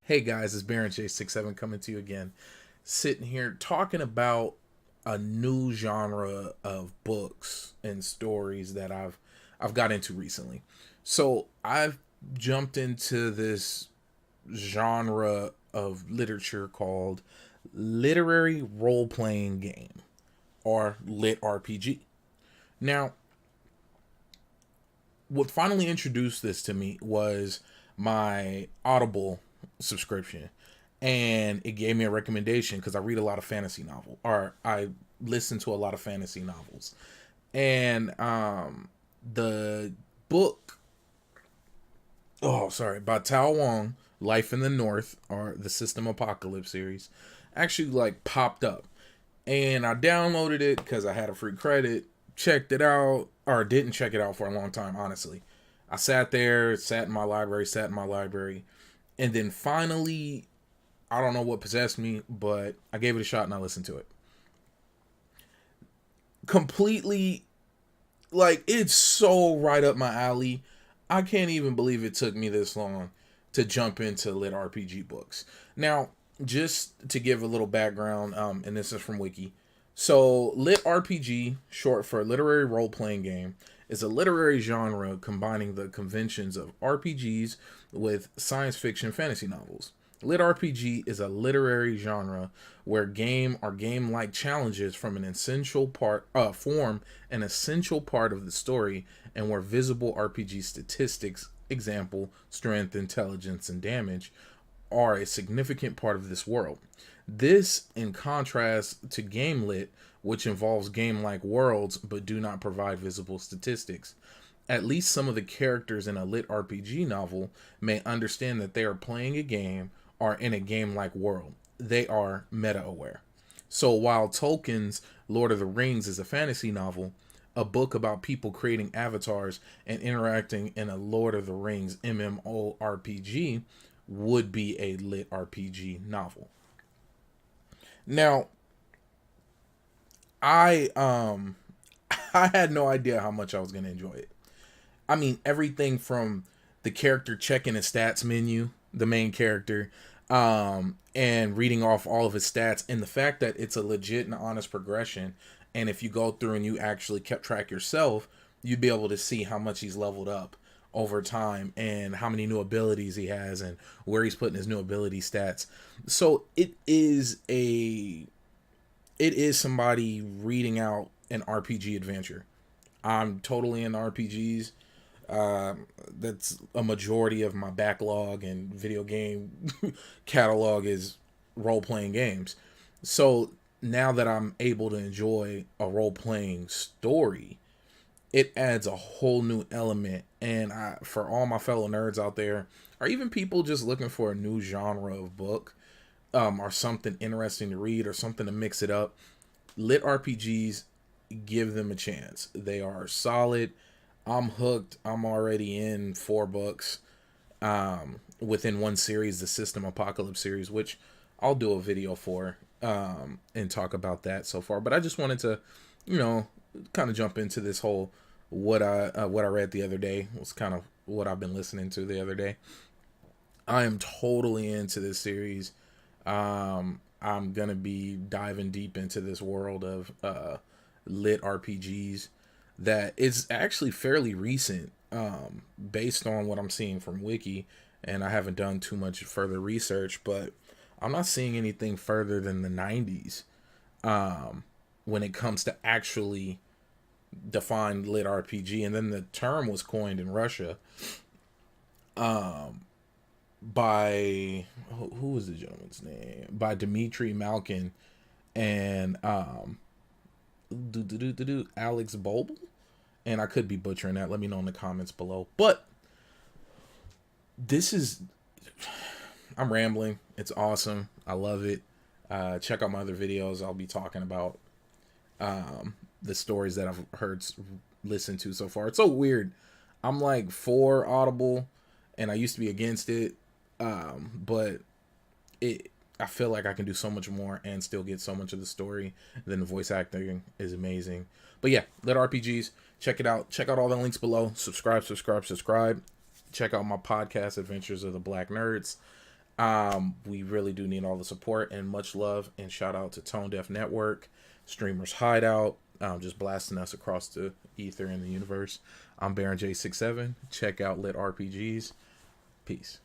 Hey guys, it's Baron J67 coming to you again. Sitting here talking about a new genre of books and stories that I've got into recently. So I've jumped into this genre of literature called literary role playing game or lit RPG. Now, what finally introduced this to me was my Audible subscription, and it gave me a recommendation because I read a lot of fantasy novel, or I listen to a lot of fantasy novels, and the book, by Tao Wong, Life in the North, or the System Apocalypse series, actually like popped up, and I downloaded it because I had a free credit, checked it out, or didn't check it out for a long time, honestly. I sat there, sat in my library, and then finally, I don't know what possessed me, but I gave it a shot and I listened to it. Completely, like, it's so right up my alley. I can't even believe it took me this long to jump into lit RPG books. Now, just to give a little background, and this is from Wiki. So, lit RPG, short for literary role playing game, is a literary genre combining the conventions of RPGs with science fiction fantasy novels. Lit RPG is a literary genre where game or game-like challenges form an essential part of the story, and where visible RPG statistics, example strength, intelligence, and damage, are a significant part of this world. This, in contrast to game lit, which involves game like worlds but do not provide visible statistics. At least some of the characters in a lit RPG novel may understand that they are playing a game or in a game like world. They are meta aware. So while Tolkien's Lord of the Rings is a fantasy novel, a book about people creating avatars and interacting in a Lord of the Rings MMORPG would be a lit RPG novel. Now, I I had no idea how much I was going to enjoy it. I mean, everything from the character checking his stats menu, the main character, and reading off all of his stats, and the fact that it's a legit and honest progression. And if you go through and you actually kept track yourself, you'd be able to see how much he's leveled up over time and how many new abilities he has and where he's putting his new ability stats. So it is somebody reading out an RPG adventure. I'm totally in RPGs. That's a majority of my backlog and video game catalog is role playing games. So now that I'm able to enjoy a role playing story, it adds a whole new element. And for all my fellow nerds out there, or even people just looking for a new genre of book, or something interesting to read or something to mix it up, lit RPGs, give them a chance. They are solid. I'm hooked. I'm already in 4 books within one series, the System Apocalypse series, which I'll do a video for and talk about that so far. But I just wanted to, kind of jump into this whole what I read the other day. It was kind of what I've been listening to the other day. I am totally into this series. I'm gonna be diving deep into this world of lit RPGs that is actually fairly recent, based on what I'm seeing from Wiki, and I haven't done too much further research, but I'm not seeing anything further than the 90s when it comes to actually defined lit RPG, and then the term was coined in Russia by who was the gentleman's name? By Dmitry Malkin and Alex Bobel, and I could be butchering that. Let me know in the comments below. But this is, I'm rambling. It's awesome. I love it. Check out my other videos. I'll be talking about the stories that I've listened to so far. It's so weird. I'm like for Audible, and I used to be against it, but I feel like I can do so much more and still get so much of the story. Then the voice acting is amazing. But yeah, Lit RPGs, check it out. Check out all the links below. Subscribe. Check out my podcast, Adventures of the Black Nerds. We really do need all the support, and much love and shout out to Tone Deaf Network, Streamers Hideout, just blasting us across the ether in the universe. I'm Baron J67. Check out LitRPGs. Peace.